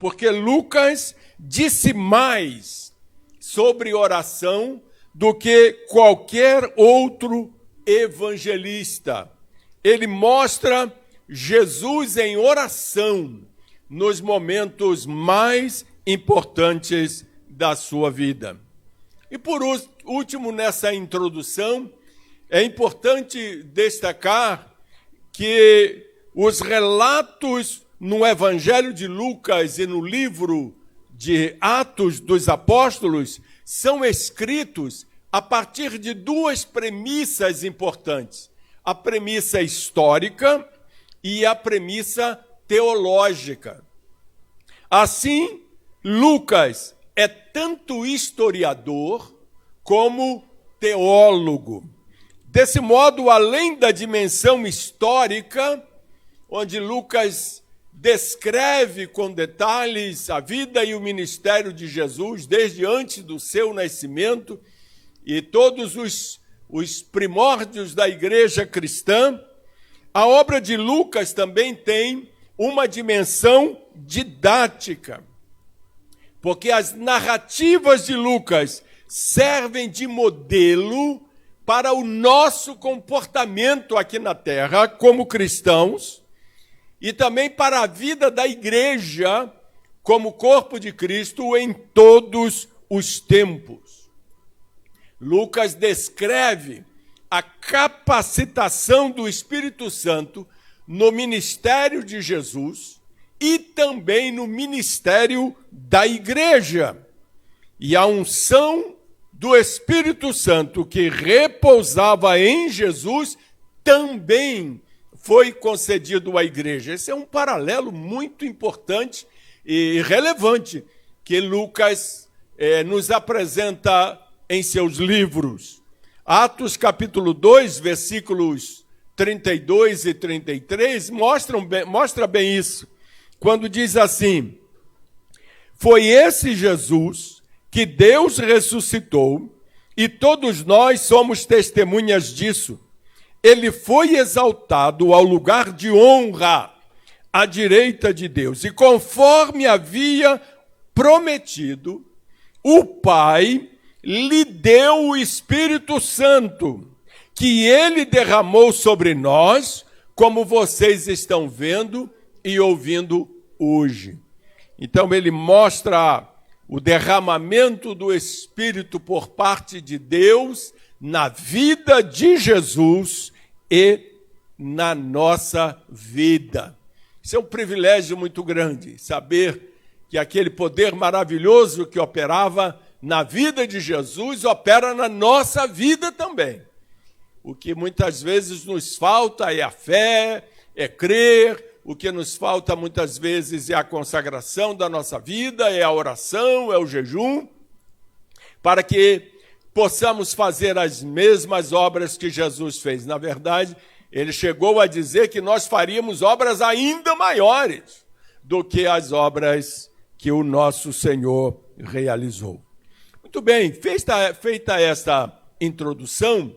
porque Lucas disse mais sobre oração do que qualquer outro evangelista. Ele mostra Jesus em oração nos momentos mais importantes da sua vida. E por último, nessa introdução, é importante destacar que os relatos no Evangelho de Lucas e no livro de Atos dos Apóstolos são escritos a partir de duas premissas importantes: a premissa histórica e a premissa teológica. Assim, Lucas é tanto historiador como teólogo. Desse modo, além da dimensão histórica, onde Lucas descreve com detalhes a vida e o ministério de Jesus, desde antes do seu nascimento, e todos os primórdios da igreja cristã, a obra de Lucas também tem uma dimensão didática, porque as narrativas de Lucas servem de modelo para o nosso comportamento aqui na terra como cristãos e também para a vida da igreja como corpo de Cristo em todos os tempos. Lucas descreve a capacitação do Espírito Santo no ministério de Jesus e também no ministério da igreja. E a unção do Espírito Santo que repousava em Jesus também foi concedido à igreja. Esse é um paralelo muito importante e relevante que Lucas nos apresenta em seus livros. Atos capítulo 2, versículos 32 e 33, mostra bem isso, quando diz assim: foi esse Jesus que Deus ressuscitou, e todos nós somos testemunhas disso. Ele foi exaltado ao lugar de honra, à direita de Deus. E conforme havia prometido, o Pai lhe deu o Espírito Santo, que ele derramou sobre nós, como vocês estão vendo e ouvindo hoje. Então ele mostra o derramamento do Espírito por parte de Deus na vida de Jesus e na nossa vida. Isso é um privilégio muito grande, saber que aquele poder maravilhoso que operava na vida de Jesus opera na nossa vida também. O que muitas vezes nos falta é a fé, é crer. O que nos falta muitas vezes é a consagração da nossa vida, é a oração, é o jejum, para que possamos fazer as mesmas obras que Jesus fez. Na verdade, ele chegou a dizer que nós faríamos obras ainda maiores do que as obras que o nosso Senhor realizou. Muito bem, feita esta introdução,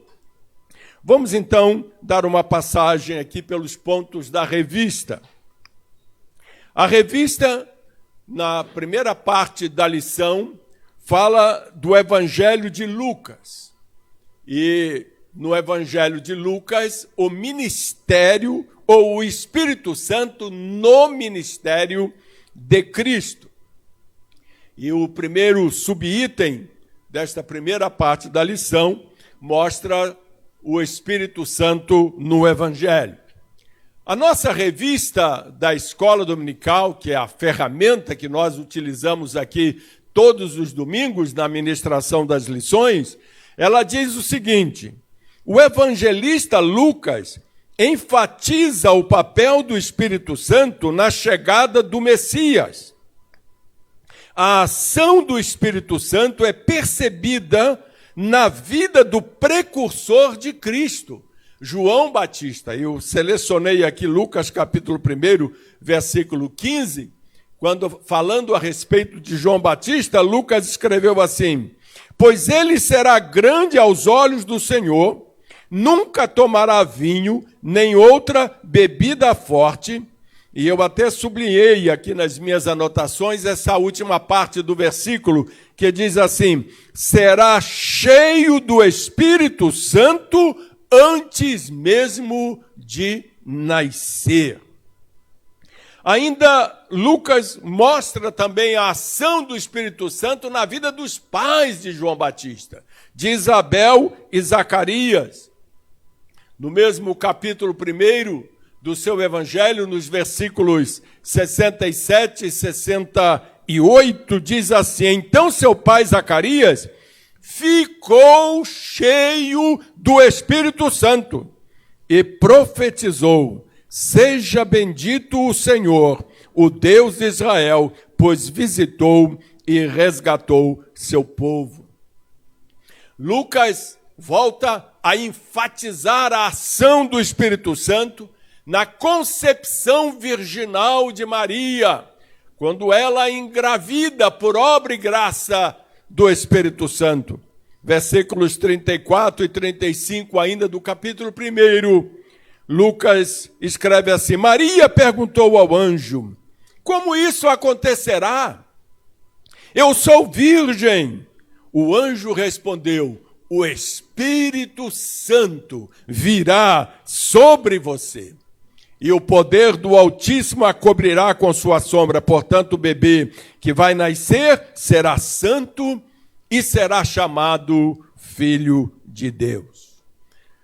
vamos então dar uma passagem aqui pelos pontos da revista. A revista, na primeira parte da lição, fala do Evangelho de Lucas. E no Evangelho de Lucas, o ministério ou o Espírito Santo no ministério de Cristo. E o primeiro subitem desta primeira parte da lição mostra o Espírito Santo no Evangelho. A nossa revista da Escola Dominical, que é a ferramenta que nós utilizamos aqui todos os domingos na ministração das lições, ela diz o seguinte: o evangelista Lucas enfatiza o papel do Espírito Santo na chegada do Messias. A ação do Espírito Santo é percebida na vida do precursor de Cristo, João Batista. Eu selecionei aqui Lucas capítulo 1, versículo 15, quando falando a respeito de João Batista, Lucas escreveu assim: pois ele será grande aos olhos do Senhor, nunca tomará vinho, nem outra bebida forte, E eu até sublinhei aqui nas minhas anotações essa última parte do versículo, que diz assim: será cheio do Espírito Santo antes mesmo de nascer. Ainda Lucas mostra também a ação do Espírito Santo na vida dos pais de João Batista, de Isabel e Zacarias. No mesmo capítulo 1 do seu evangelho, nos versículos 67 e 68, diz assim: então seu pai Zacarias ficou cheio do Espírito Santo e profetizou: seja bendito o Senhor, o Deus de Israel, pois visitou e resgatou seu povo. Lucas volta a enfatizar a ação do Espírito Santo na concepção virginal de Maria, quando ela engravida por obra e graça do Espírito Santo. Versículos 34 e 35 ainda do capítulo 1, Lucas escreve assim: Maria perguntou ao anjo: como isso acontecerá? Eu sou virgem. O anjo respondeu: o Espírito Santo virá sobre você, e o poder do Altíssimo a cobrirá com sua sombra. Portanto, o bebê que vai nascer será santo e será chamado Filho de Deus.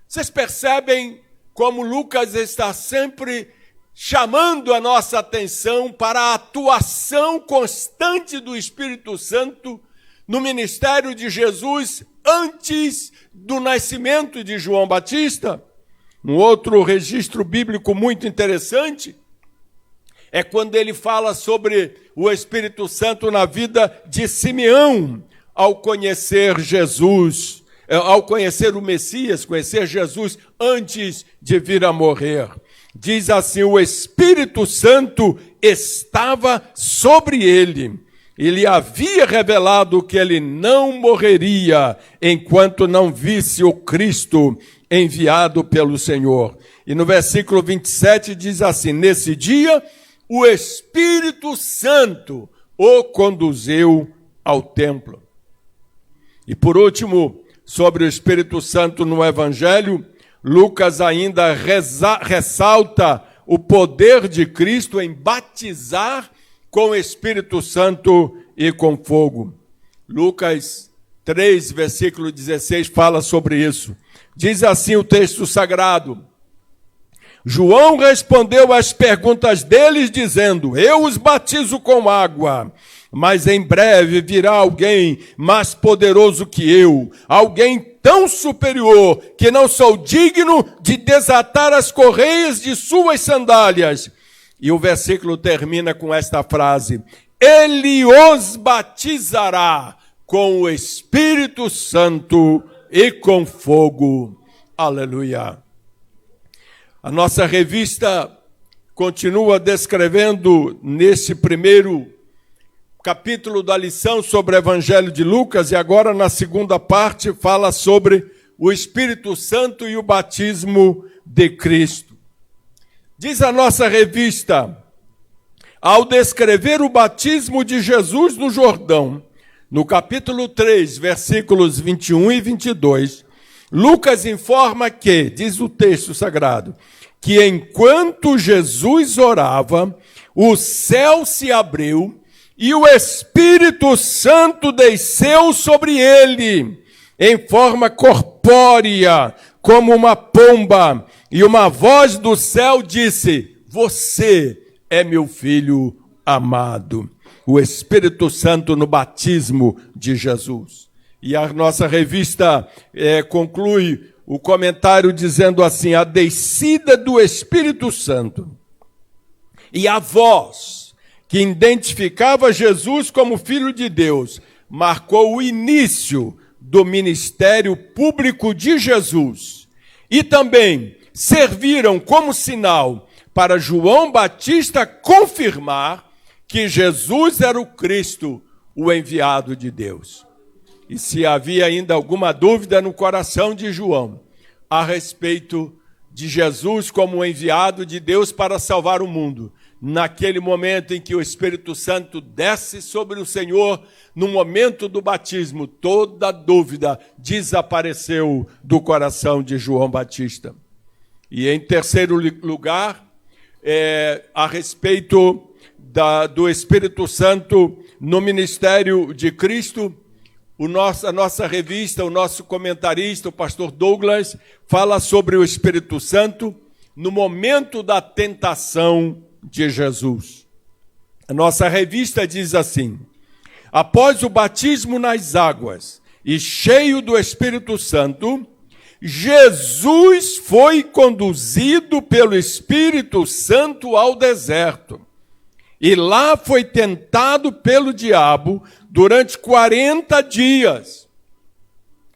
Vocês percebem como Lucas está sempre chamando a nossa atenção para a atuação constante do Espírito Santo no ministério de Jesus antes do nascimento de João Batista? Um outro registro bíblico muito interessante é quando ele fala sobre o Espírito Santo na vida de Simeão, ao conhecer Jesus, ao conhecer o Messias, conhecer Jesus antes de vir a morrer. Diz assim: o Espírito Santo estava sobre ele. Ele havia revelado que ele não morreria enquanto não visse o Cristo enviado pelo Senhor. E no versículo 27 diz assim: nesse dia, o Espírito Santo o conduziu ao templo. E por último, sobre o Espírito Santo no Evangelho, Lucas ainda ressalta o poder de Cristo em batizar com o Espírito Santo e com fogo. Lucas 3, versículo 16, fala sobre isso. Diz assim o texto sagrado: João respondeu às perguntas deles, dizendo: eu os batizo com água, mas em breve virá alguém mais poderoso que eu, alguém tão superior que não sou digno de desatar as correias de suas sandálias. E o versículo termina com esta frase: ele os batizará com o Espírito Santo e com fogo. Aleluia. A nossa revista continua descrevendo nesse primeiro capítulo da lição sobre o Evangelho de Lucas, e agora na segunda parte fala sobre o Espírito Santo e o batismo de Cristo. Diz a nossa revista: ao descrever o batismo de Jesus no Jordão, no capítulo 3, versículos 21 e 22, Lucas informa que, diz o texto sagrado, que enquanto Jesus orava, o céu se abriu e o Espírito Santo desceu sobre ele, em forma corpórea, como uma pomba, e uma voz do céu disse: você é meu filho amado. O Espírito Santo no batismo de Jesus. E a nossa revista conclui o comentário dizendo assim: a descida do Espírito Santo e a voz que identificava Jesus como Filho de Deus marcou o início do ministério público de Jesus e também serviram como sinal para João Batista confirmar que Jesus era o Cristo, o enviado de Deus. E se havia ainda alguma dúvida no coração de João a respeito de Jesus como o enviado de Deus para salvar o mundo, naquele momento em que o Espírito Santo desce sobre o Senhor, no momento do batismo, toda dúvida desapareceu do coração de João Batista. E em terceiro lugar, a respeito do Espírito Santo no ministério de Cristo, a nossa revista, o nosso comentarista, o pastor Douglas, fala sobre o Espírito Santo no momento da tentação de Jesus. A nossa revista diz assim: após o batismo nas águas e cheio do Espírito Santo, Jesus foi conduzido pelo Espírito Santo ao deserto. E lá foi tentado pelo diabo durante 40 dias.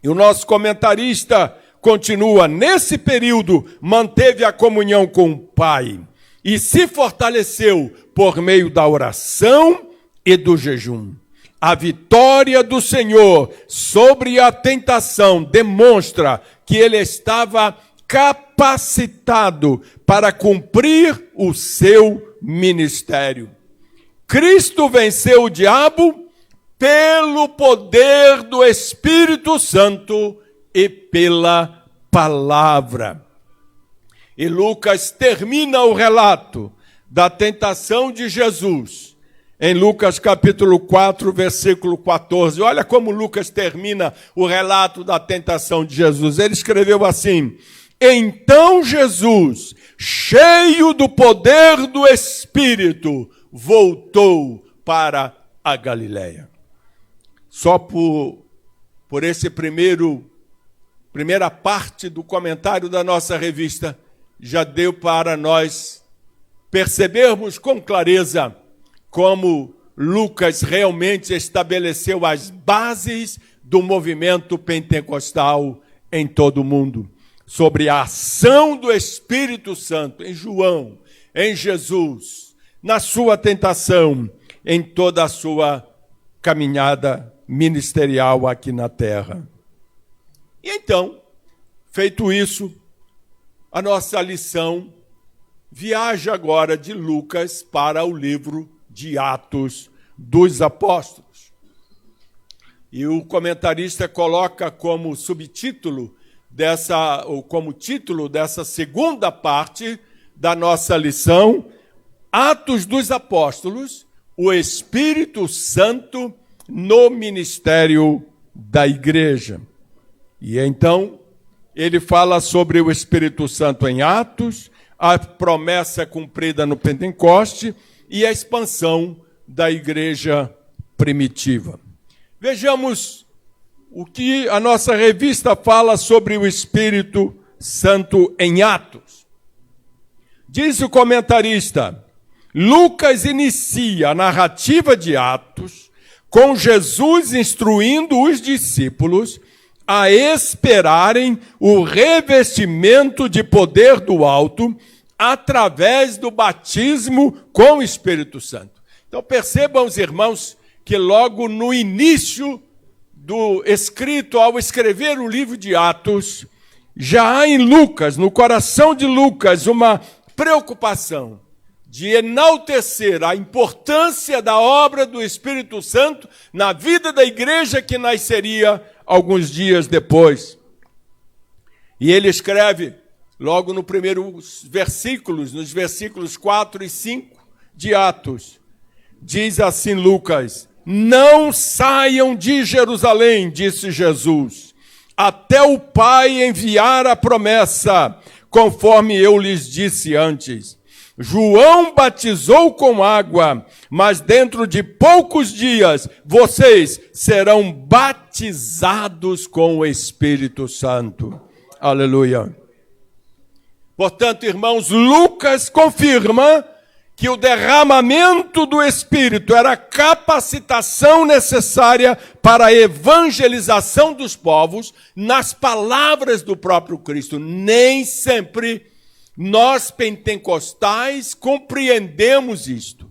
E o nosso comentarista continua: nesse período manteve a comunhão com o Pai e se fortaleceu por meio da oração e do jejum. A vitória do Senhor sobre a tentação demonstra que ele estava capacitado para cumprir o seu ministério. Cristo venceu o diabo pelo poder do Espírito Santo e pela palavra. E Lucas termina o relato da tentação de Jesus em Lucas capítulo 4, versículo 14. Olha como Lucas termina o relato da tentação de Jesus. Ele escreveu assim: então Jesus, cheio do poder do Espírito, voltou para a Galileia. Só por esse primeira parte do comentário da nossa revista, já deu para nós percebermos com clareza como Lucas realmente estabeleceu as bases do movimento pentecostal em todo o mundo, sobre a ação do Espírito Santo em João, em Jesus, na sua tentação, em toda a sua caminhada ministerial aqui na terra. E então, feito isso, a nossa lição viaja agora de Lucas para o livro de Atos dos Apóstolos. E o comentarista coloca como subtítulo como título dessa segunda parte da nossa lição, Atos dos Apóstolos, o Espírito Santo no ministério da igreja. E então, ele fala sobre o Espírito Santo em Atos, a promessa cumprida no Pentecoste e a expansão da igreja primitiva. Vejamos o que a nossa revista fala sobre o Espírito Santo em Atos. Diz o comentarista: Lucas inicia a narrativa de Atos com Jesus instruindo os discípulos a esperarem o revestimento de poder do alto através do batismo com o Espírito Santo. Então percebam os irmãos que logo no início do escrito, ao escrever o livro de Atos, já há em Lucas, no coração de Lucas, uma preocupação de enaltecer a importância da obra do Espírito Santo na vida da igreja que nasceria alguns dias depois. E ele escreve logo no primeiro versículos, nos versículos 4 e 5 de Atos, diz assim Lucas: não saiam de Jerusalém, disse Jesus, até o Pai enviar a promessa, conforme eu lhes disse antes. João batizou com água, mas dentro de poucos dias vocês serão batizados com o Espírito Santo. Aleluia. Portanto, irmãos, Lucas confirma que o derramamento do Espírito era a capacitação necessária para a evangelização dos povos nas palavras do próprio Cristo. Nem sempre nós pentecostais compreendemos isto.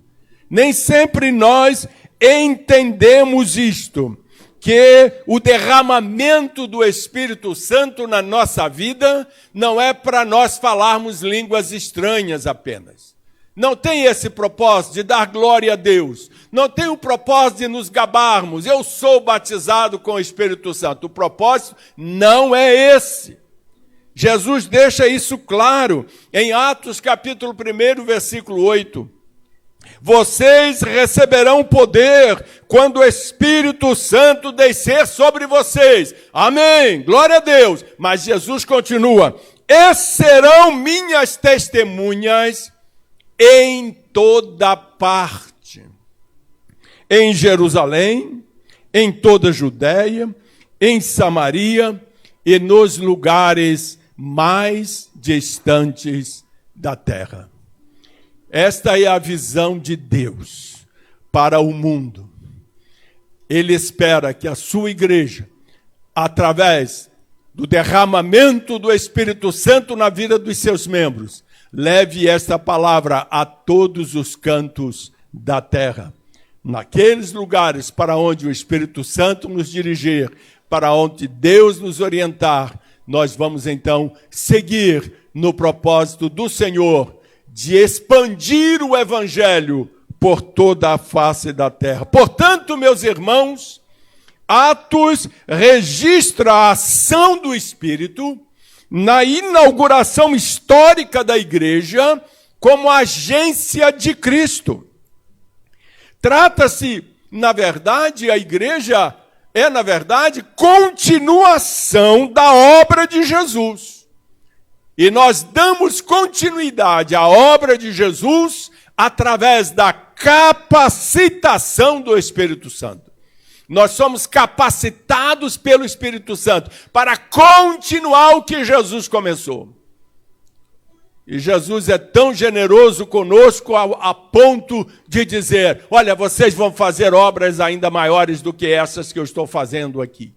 Nem sempre nós entendemos isto, que o derramamento do Espírito Santo na nossa vida não é para nós falarmos línguas estranhas apenas. Não tem esse propósito de dar glória a Deus. Não tem o propósito de nos gabarmos. Eu sou batizado com o Espírito Santo. O propósito não é esse. Jesus deixa isso claro em Atos capítulo 1, versículo 8. Vocês receberão poder quando o Espírito Santo descer sobre vocês. Amém. Glória a Deus. Mas Jesus continua. E serão minhas testemunhas em toda parte, em Jerusalém, em toda a Judéia, em Samaria e nos lugares mais distantes da terra. Esta é a visão de Deus para o mundo. Ele espera que a sua igreja, através do derramamento do Espírito Santo na vida dos seus membros, leve esta palavra a todos os cantos da terra. Naqueles lugares para onde o Espírito Santo nos dirigir, para onde Deus nos orientar, nós vamos então seguir no propósito do Senhor de expandir o Evangelho por toda a face da terra. Portanto, meus irmãos, Atos registra a ação do Espírito na inauguração histórica da igreja como agência de Cristo. Trata-se, na verdade, a igreja é, na verdade, continuação da obra de Jesus. E nós damos continuidade à obra de Jesus através da capacitação do Espírito Santo. Nós somos capacitados pelo Espírito Santo para continuar o que Jesus começou. E Jesus é tão generoso conosco a ponto de dizer, olha, vocês vão fazer obras ainda maiores do que essas que eu estou fazendo aqui.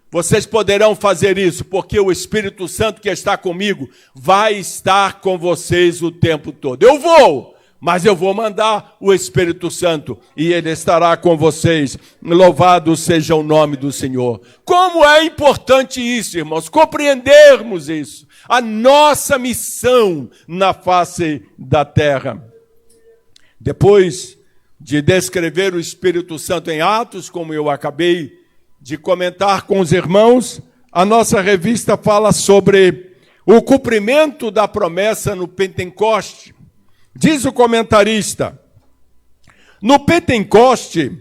Vocês poderão fazer isso, porque o Espírito Santo que está comigo vai estar com vocês o tempo todo. Eu vou, mas eu vou mandar o Espírito Santo e ele estará com vocês. Louvado seja o nome do Senhor. Como é importante isso, irmãos, compreendermos isso. A nossa missão na face da terra. Depois de descrever o Espírito Santo em Atos, como eu acabei de comentar com os irmãos, a nossa revista fala sobre o cumprimento da promessa no Pentecoste. Diz o comentarista, no Pentecoste,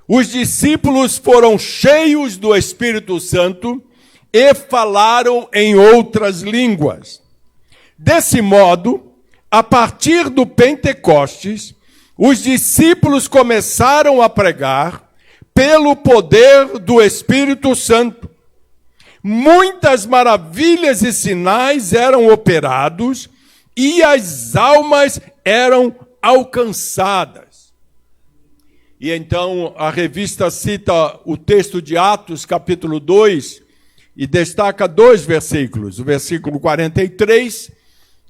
os discípulos foram cheios do Espírito Santo e falaram em outras línguas. Desse modo, a partir do Pentecostes, os discípulos começaram a pregar pelo poder do Espírito Santo. Muitas maravilhas e sinais eram operados e as almas eram alcançadas. E então a revista cita o texto de Atos, capítulo 2, e destaca 2 versículos, o versículo 43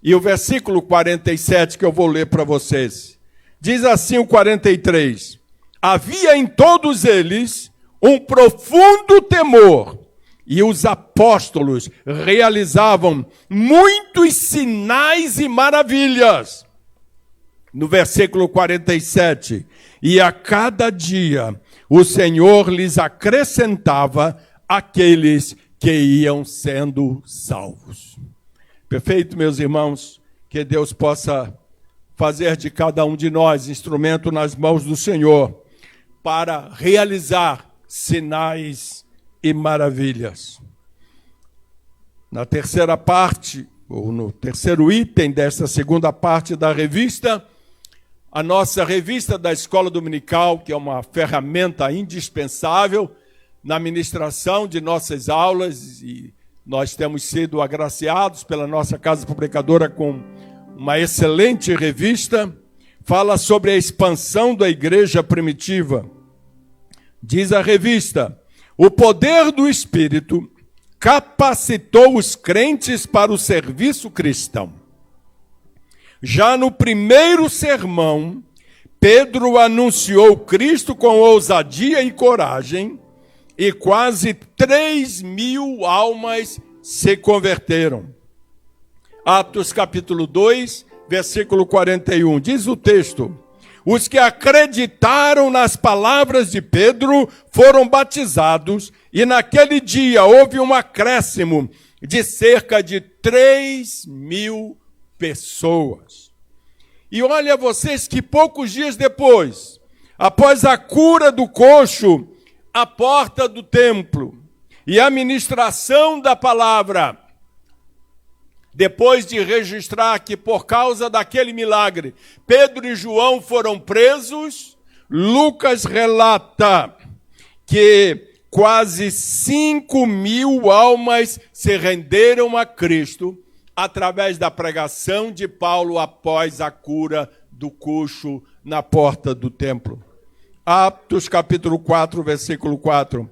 e o versículo 47, que eu vou ler para vocês. Diz assim o 43, havia em todos eles um profundo temor, e os apóstolos realizavam muitos sinais e maravilhas. No versículo 47, e a cada dia o Senhor lhes acrescentava aqueles que iam sendo salvos. Perfeito, meus irmãos? Que Deus possa fazer de cada um de nós instrumento nas mãos do Senhor para realizar sinais e maravilhas. Na terceira parte, ou no terceiro item desta segunda parte da revista, a nossa revista da Escola Dominical, que é uma ferramenta indispensável na ministração de nossas aulas, e nós temos sido agraciados pela nossa casa publicadora com uma excelente revista, fala sobre a expansão da igreja primitiva. Diz a revista, o poder do Espírito capacitou os crentes para o serviço cristão. Já no primeiro sermão, Pedro anunciou Cristo com ousadia e coragem, e quase 3.000 almas se converteram. Atos capítulo 2 versículo 41. Diz o texto: os que acreditaram nas palavras de Pedro foram batizados, e naquele dia houve um acréscimo de cerca de 3.000 pessoas. E olha vocês que poucos dias depois, após a cura do coxo, à porta do templo, e a ministração da palavra, depois de registrar que por causa daquele milagre, Pedro e João foram presos, Lucas relata que quase 5.000 almas se renderam a Cristo através da pregação de Paulo após a cura do coxo na porta do templo. Atos capítulo 4, versículo 4.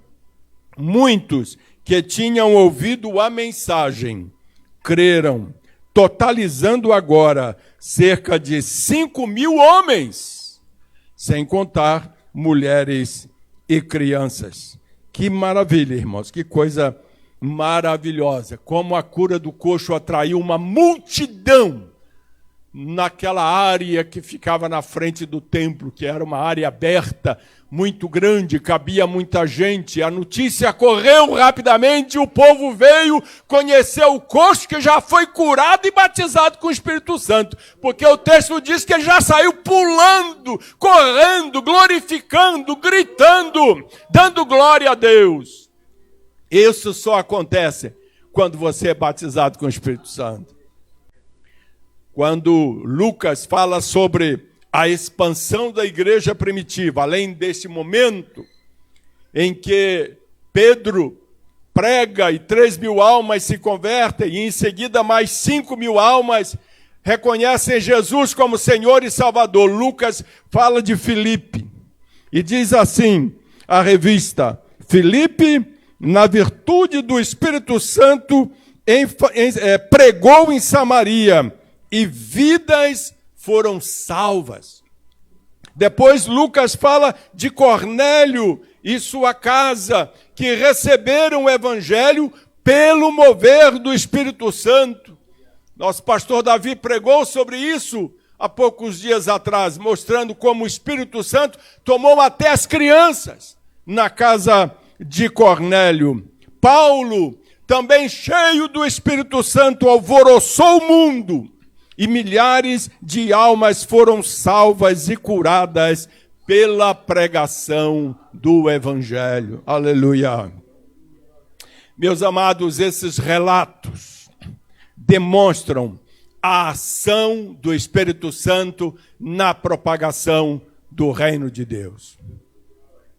Muitos que tinham ouvido a mensagem creram, totalizando agora cerca de 5.000 homens, sem contar mulheres e crianças. Que maravilha, irmãos, que coisa maravilhosa. Como a cura do coxo atraiu uma multidão naquela área que ficava na frente do templo, que era uma área aberta, muito grande, cabia muita gente. A notícia correu rapidamente, o povo veio conhecer o coxo que já foi curado e batizado com o Espírito Santo, porque o texto diz que ele já saiu pulando, correndo, glorificando, gritando, dando glória a Deus. Isso só acontece quando você é batizado com o Espírito Santo. Quando Lucas fala sobre a expansão da igreja primitiva, além desse momento em que Pedro prega e 3.000 almas se convertem, e em seguida mais 5.000 almas reconhecem Jesus como Senhor e Salvador. Lucas fala de Filipe e diz assim, a revista: Filipe, na virtude do Espírito Santo, pregou em Samaria, e vidas foram salvas. Depois Lucas fala de Cornélio e sua casa, que receberam o evangelho pelo mover do Espírito Santo. Nosso pastor Davi pregou sobre isso há poucos dias atrás, mostrando como o Espírito Santo tomou até as crianças na casa de Cornélio. Paulo, também cheio do Espírito Santo, alvoroçou o mundo, e milhares de almas foram salvas e curadas pela pregação do Evangelho. Aleluia. Meus amados, esses relatos demonstram a ação do Espírito Santo na propagação do reino de Deus.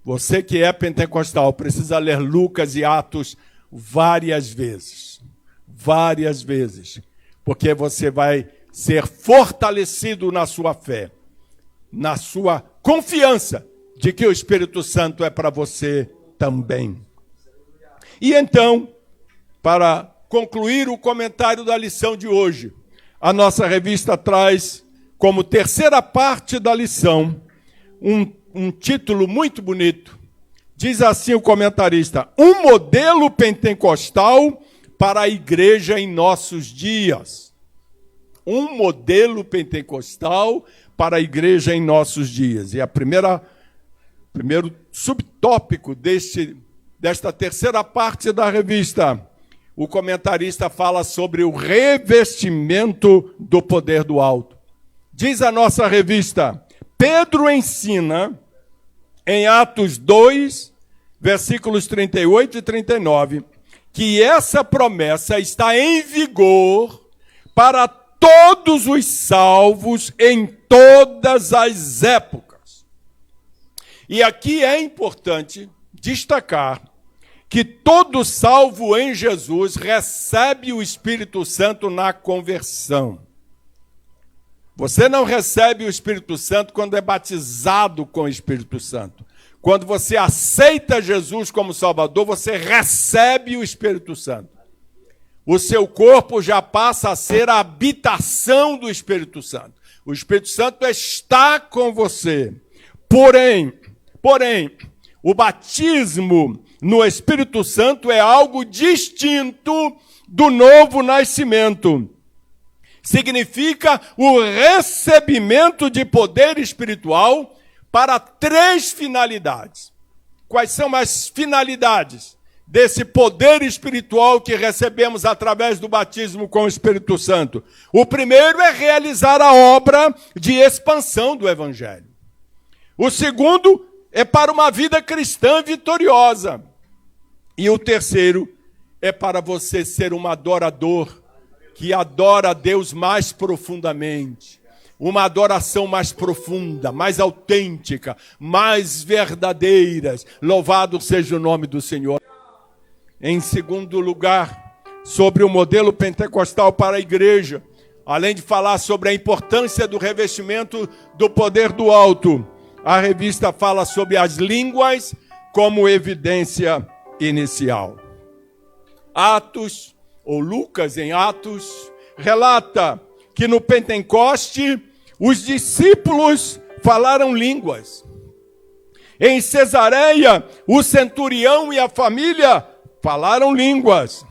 Você que é pentecostal precisa ler Lucas e Atos várias vezes, porque você vai ser fortalecido na sua fé, na sua confiança de que o Espírito Santo é para você também. E então, para concluir o comentário da lição de hoje, a nossa revista traz como terceira parte da lição um título muito bonito. Diz assim o comentarista: um modelo pentecostal para a igreja em nossos dias. Um modelo pentecostal para a igreja em nossos dias. E primeiro subtópico desta terceira parte da revista, o comentarista fala sobre o revestimento do poder do alto. Diz a nossa revista: Pedro ensina em Atos 2, versículos 38 e 39, que essa promessa está em vigor para todos os salvos em todas as épocas. E aqui é importante destacar que todo salvo em Jesus recebe o Espírito Santo na conversão. Você não recebe o Espírito Santo quando é batizado com o Espírito Santo. Quando você aceita Jesus como Salvador, você recebe o Espírito Santo. O seu corpo já passa a ser a habitação do Espírito Santo. O Espírito Santo está com você. Porém, o batismo no Espírito Santo é algo distinto do novo nascimento. significa o recebimento de poder espiritual para 3 finalidades. Quais são as finalidades desse poder espiritual que recebemos através do batismo com o Espírito Santo? O primeiro é realizar a obra de expansão do Evangelho. O segundo é para uma vida cristã vitoriosa. E o terceiro é para você ser um adorador que adora a Deus mais profundamente. Uma adoração mais profunda, mais autêntica, mais verdadeira. Louvado seja o nome do Senhor. Em segundo lugar, sobre o modelo pentecostal para a igreja, além de falar sobre a importância do revestimento do poder do alto, a revista fala sobre as línguas como evidência inicial. Atos, ou Lucas em Atos, relata que no Pentecoste os discípulos falaram línguas. Em Cesareia, o centurião e a família falaram línguas.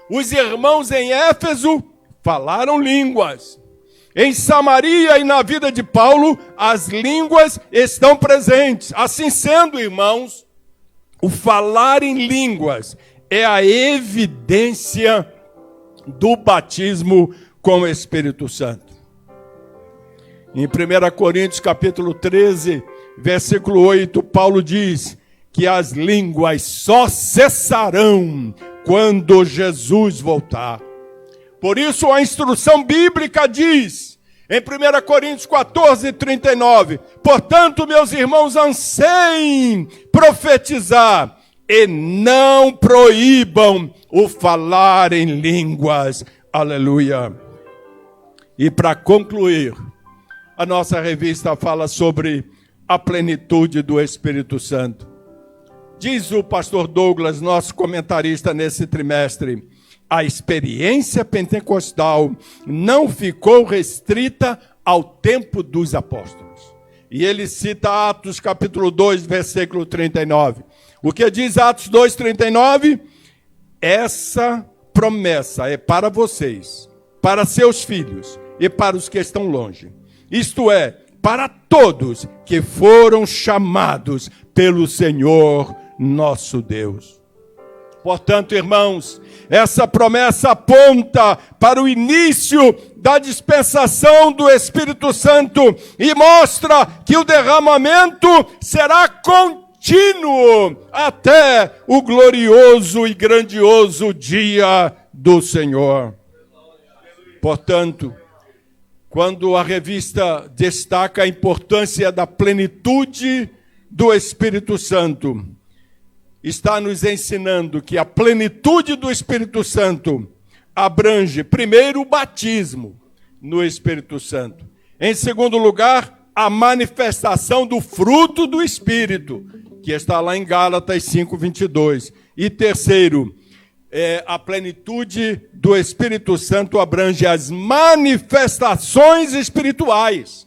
Os irmãos em Éfeso falaram línguas. Em Samaria e na vida de Paulo, as línguas estão presentes. Assim sendo, irmãos, o falar em línguas é a evidência do batismo com o Espírito Santo. Em 1 Coríntios capítulo 13, versículo 8, Paulo diz que as línguas só cessarão quando Jesus voltar. Por isso a instrução bíblica diz, em 1 Coríntios 14, 39, portanto, meus irmãos, anseiem profetizar e não proíbam o falar em línguas. Aleluia. E para concluir, a nossa revista fala sobre a plenitude do Espírito Santo. Diz o pastor Douglas, nosso comentarista nesse trimestre, a experiência pentecostal não ficou restrita ao tempo dos apóstolos. E ele cita Atos capítulo 2, versículo 39. O que diz Atos 2, 39? Essa promessa é para vocês, para seus filhos e para os que estão longe. Isto é, para todos que foram chamados pelo Senhor nosso Deus. Portanto, irmãos, essa promessa aponta para o início da dispensação do Espírito Santo e mostra que o derramamento será contínuo até o glorioso e grandioso dia do Senhor. Portanto, quando a revista destaca a importância da plenitude do Espírito Santo, está nos ensinando que a plenitude do Espírito Santo abrange, primeiro, o batismo no Espírito Santo. Em segundo lugar, a manifestação do fruto do Espírito, que está lá em Gálatas 5:22. E terceiro, a plenitude do Espírito Santo abrange as manifestações espirituais,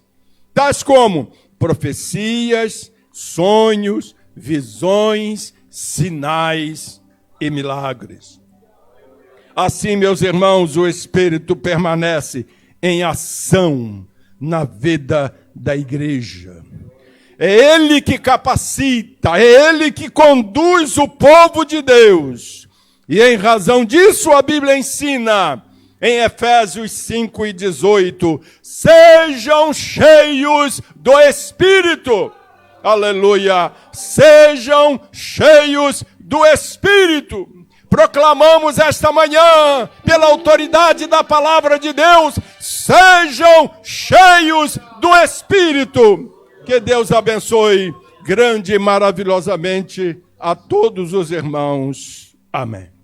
tais como profecias, sonhos, visões, sinais e milagres. Assim, meus irmãos, o Espírito permanece em ação na vida da igreja. É Ele que capacita, é Ele que conduz o povo de Deus. E em razão disso, a Bíblia ensina, em Efésios 5:18, sejam cheios do Espírito. Aleluia! Sejam cheios do Espírito. Proclamamos esta manhã, pela autoridade da palavra de Deus, sejam cheios do Espírito. Que Deus abençoe grande e maravilhosamente a todos os irmãos. Amém.